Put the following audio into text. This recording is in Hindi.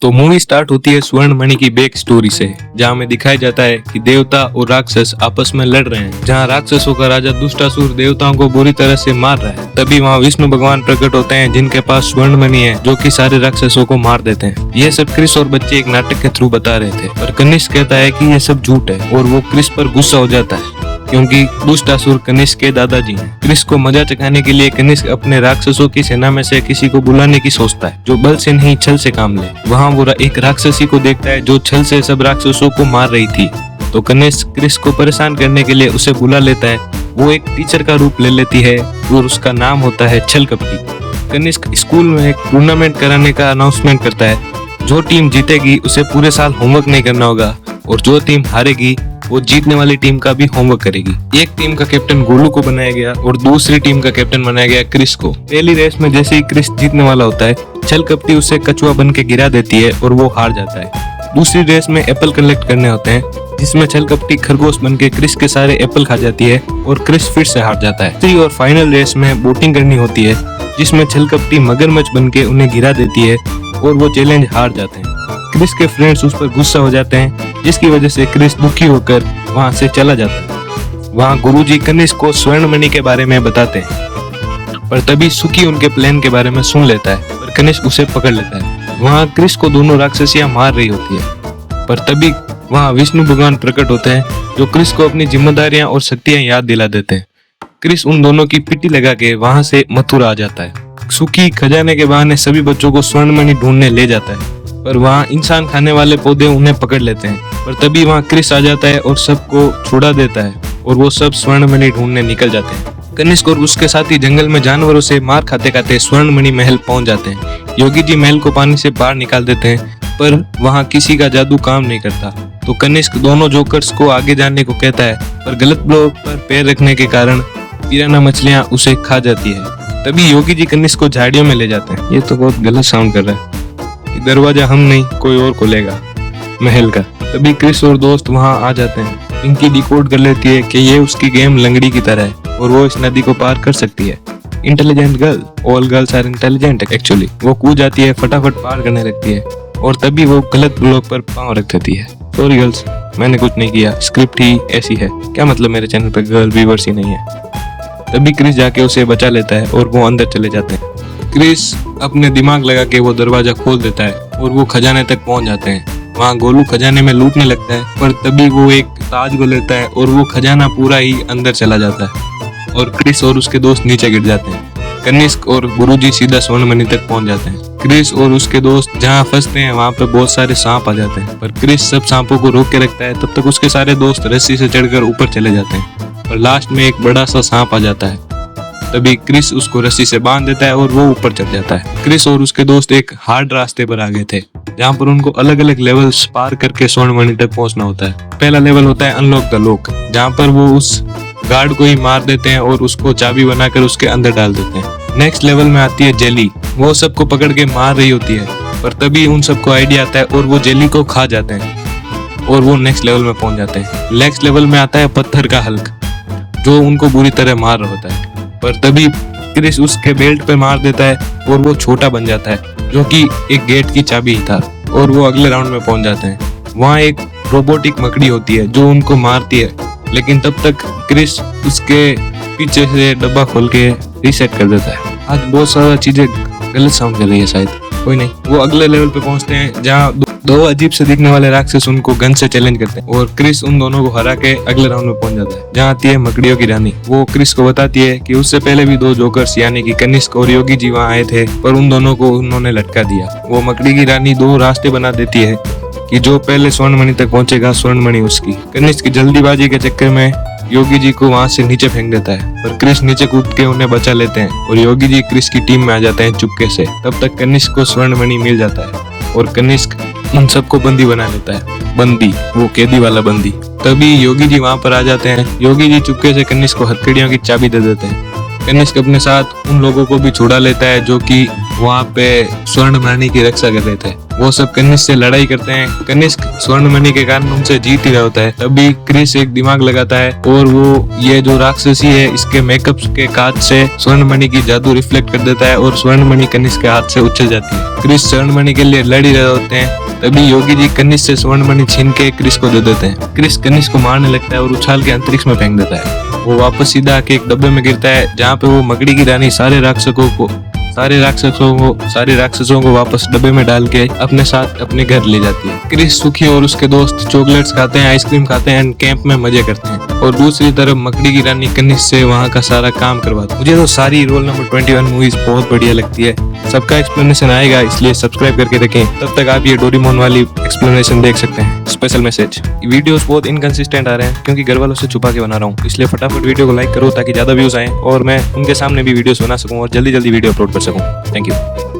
तो मूवी स्टार्ट होती है स्वर्ण मणि की बैक स्टोरी से, जहां हमें दिखाया जाता है कि देवता और राक्षस आपस में लड़ रहे हैं। जहां राक्षसों का राजा दुष्टासुर देवताओं को बुरी तरह से मार रहा है, तभी वहां विष्णु भगवान प्रकट होते हैं जिनके पास स्वर्ण मणि है, जो कि सारे राक्षसों को मार देते हैं। ये सब क्रिस और बच्चे एक नाटक के थ्रू बता रहे थे, पर कनिष्क कहता है कि ये सब झूठ है और वो क्रिस पर गुस्सा हो जाता है क्योंकि दुष्टासुर कनिष्क के दादाजी हैं। क्रिस को मजा चखाने के लिए कनिष्क अपने राक्षसों की सेना में से किसी को बुलाने की सोचता है, जो बल से नहीं छल से काम ले। वहाँ वो एक राक्षसी को देखता है जो छल से सब राक्षसों को मार रही थी, तो कनिष्क क्रिस को परेशान करने के लिए उसे बुला लेता है। वो एक टीचर का रूप ले लेती है और उसका नाम होता है छल कपटी। कनिष्क स्कूल में एक टूर्नामेंट कराने का अनाउंसमेंट करता है। जो टीम जीतेगी उसे पूरे साल होमवर्क नहीं करना होगा और जो टीम हारेगी वो जीतने वाली टीम का भी होमवर्क करेगी। एक टीम का कैप्टन गोलू को बनाया गया और दूसरी टीम का कैप्टन बनाया गया क्रिस को। पहली रेस में जैसे ही क्रिस जीतने वाला होता है, छल कपटी उसे कछुआ बन के गिरा देती है और वो हार जाता है। दूसरी रेस में एप्पल कलेक्ट करने होते हैं, जिसमें छल कपटी खरगोश बन के क्रिस के सारे एप्पल खा जाती है और क्रिस फिर से हार जाता है। तीसरी और फाइनल रेस में बोटिंग करनी होती है, जिसमें छल कपटी मगरमच्छ बन के उन्हें गिरा देती है और वो चैलेंज हार जाते हैं। क्रिस के फ्रेंड्स उस पर गुस्सा हो जाते हैं, जिसकी वजह से क्रिस दुखी होकर वहां से चला जाता है। वहां गुरुजी कनिष्क को स्वर्ण मणि के बारे में बताते हैं, पर तभी सुकी उनके प्लान के बारे में सुन लेता है, पर कनिष्क उसे पकड़ लेता है। वहां क्रिस को दोनों राक्षसियां मार रही होती है, पर तभी वहां विष्णु भगवान प्रकट होते हैं, जो क्रिस को अपनी जिम्मेदारियां और शक्तियां याद दिला देते हैं। क्रिस उन दोनों की पिटी लगा के वहां से मथुरा आ जाता है। सुकी खजाने के बहाने सभी बच्चों को स्वर्ण मणि ढूंढने ले जाता है, पर वहाँ इंसान खाने वाले पौधे उन्हें पकड़ लेते हैं। पर तभी वहाँ क्रिस आ जाता है और सबको छुड़ा देता है और वो सब स्वर्ण मणि ढूंढने निकल जाते हैं। कनिष्क और उसके साथी जंगल में जानवरों से मार खाते खाते स्वर्ण मणि महल पहुंच जाते हैं। योगी जी महल को पानी से बाहर निकाल देते हैं, पर वहाँ किसी का जादू काम नहीं करता। तो कनिष्क दोनों जोकर्स को आगे जाने को कहता है, पर गलत ब्लॉक पर पैर रखने के कारण पिराना मछलियाँ उसे खा जाती है। तभी योगी जी कनिष्क को झाड़ियों में ले जाते हैं। ये तो बहुत गलत साउंड कर रहा है। दरवाजा हम नहीं कोई और खोलेगा महल का। तभी क्रिस और दोस्त वहां आ जाते हैं। इनकी डिकोड कर लेती है कि ये उसकी गेम लंगड़ी की तरह है और वो इस नदी को पार कर सकती है। Intelligent girl, all girls are intelligent actually. वो कूद जाती है, फटाफट पार करने लगती है और तभी वो गलत ब्लॉक पर पांव रख देती है। सॉरी गर्ल्स, मैंने कुछ नहीं किया, स्क्रिप्ट ही ऐसी है। क्या मतलब मेरे चैनल पर गर्ल व्यूअर्स ही नहीं है। तभी क्रिस जाके उसे बचा लेता है और वो अंदर चले जाते हैं। क्रिस अपने दिमाग लगा के वो दरवाजा खोल देता है और वो खजाने तक पहुंच जाते हैं। वहाँ गोलू खजाने में लूटने लगता है, पर तभी वो एक ताज को लेता है और वो खजाना पूरा ही अंदर चला जाता है और क्रिस और उसके दोस्त नीचे गिर जाते हैं। कनिष्क और गुरुजी सीधा स्वर्ण मणि तक पहुंच जाते हैं। क्रिस और उसके दोस्त जहाँ फंसते हैं वहाँ पे बहुत सारे सांप आ जाते हैं, पर क्रिस सब सांपों को रोक के रखता है। तब तक उसके सारे दोस्त रस्सी से चढ़कर ऊपर चले जाते हैं और लास्ट में एक बड़ा सा सांप आ जाता है। तभी क्रिस उसको रस्सी से बांध देता है और वो ऊपर चढ़ जाता है। क्रिस और उसके दोस्त एक हार्ड रास्ते पर आ गए थे, जहाँ पर उनको अलग अलग लेवल्स पार करके स्वर्ण मणि तक पहुंचना होता है। पहला लेवल होता है अनलॉक द लॉक, जहाँ पर वो उस गार्ड को ही मार देते हैं और उसको चाबी बनाकर उसके अंदर डाल देते हैं। नेक्स्ट लेवल में आती है जेली। वो सबको पकड़ के मार रही होती है, पर तभी उन सबको आइडिया आता है और वो जेली को खा जाते हैं और वो नेक्स्ट लेवल में पहुंच जाते हैं। नेक्स्ट लेवल में आता है पत्थर का हल्क, जो उनको बुरी तरह मार रहा होता है, पर तभी क्रिस उसके बेल्ट पे मार देता है और वो छोटा बन जाता है, जो कि एक गेट की चाबी ही था, और वो अगले राउंड में पहुंच जाते हैं। वहाँ एक रोबोटिक मकड़ी होती है जो उनको मारती है, लेकिन तब तक क्रिस उसके पीछे से डब्बा खोल के रीसेट कर देता है। आज बहुत सारा चीजें गलत साउंड कर रही है, शायद कोई नहीं। वो अगले लेवल पे पहुंचते हैं, जहाँ दो अजीब से दिखने वाले राक्षस उनको गन से चैलेंज करते हैं और क्रिस उन दोनों को हरा के अगले राउंड में पहुंच जाता है, जहाँ आती है मकड़ियों की रानी। वो क्रिस को बताती है कि उससे पहले भी दो जोकर्स यानी कि कनिष्क और योगी जी वहाँ आए थे, पर उन दोनों को उन्होंने लटका दिया। वो मकड़ी की रानी दो रास्ते बना देती है कि जो पहले स्वर्ण मणि तक पहुंचेगा स्वर्ण मणि उसकी। कनिष्क की जल्दीबाजी के चक्कर में योगी जी को वहां से नीचे फेंक देता है, पर क्रिस नीचे कूद के उन्हें बचा लेते हैं और योगी जी क्रिस की टीम में आ जाते हैं चुपके से। तब तक कनिष्क को स्वर्ण मणि मिल जाता है और कनिष्क उन सबको बंदी बना लेता है। बंदी, वो कैदी वाला बंदी। तभी योगी जी वहां पर आ जाते हैं। योगी जी चुपके से कनिष्क को हथकड़ियों की चाबी दे देते हैं। कनिष्क अपने साथ उन लोगों को भी छुड़ा लेता है जो कि वहाँ पे स्वर्ण मणि की रक्षा कर रहे थे। वो सब कनिष्क से लड़ाई करते हैं। कनिष्क स्वर्ण मणि के कारण उनसे जीत ही रहा होता है। तभी क्रिस एक दिमाग लगाता है और वो ये जो राक्षसी है इसके मेकअप के कांच से स्वर्ण मणि की जादू रिफ्लेक्ट कर देता है और स्वर्ण मणि कनिष्क के हाथ से उछल जाती है। क्रिस स्वर्ण मणि के लिए लड़ ही रहे होते हैं। तभी योगी जी कनिष्क से स्वर्ण मणि छीन के क्रिस को दे देते हैं। क्रिस कनिष्क को मारने लगता है और उछाल के अंतरिक्ष में फेंक देता है। वो वापस सीधा आके एक डब्बे में गिरता है जहाँ पे वो मकड़ी की रानी सारे राक्षसों को वापस डब्बे में डाल के अपने साथ अपने घर ले जाती है। क्रिस सुखी और उसके दोस्त चॉकलेट्स खाते हैं, आइसक्रीम खाते हैं, कैंप में मजे करते हैं। और दूसरी तरफ मकड़ी की रानी कनिष्क से वहाँ का सारा काम करवाती है। मुझे तो सारी रोल नंबर 21 मूवीज बहुत बढ़िया लगती है। सबका एक्सप्लेनेशन आएगा, इसलिए सब्सक्राइब करके रखें। तब तक आप ये डोरेमोन वाली एक्सप्लेनेशन देख सकते हैं। स्पेशल मैसेज, वीडियोस बहुत इनकंसिस्टेंट आ रहे हैं क्योंकि घर वालों से छुपा के बना रहा हूँ, इसलिए फटाफट वीडियो को लाइक करो ताकि ज्यादा व्यूज आए और मैं उनके सामने भी वीडियोस बना सकूं और जल्दी वीडियो अपलोड कर सकूं। Thank you.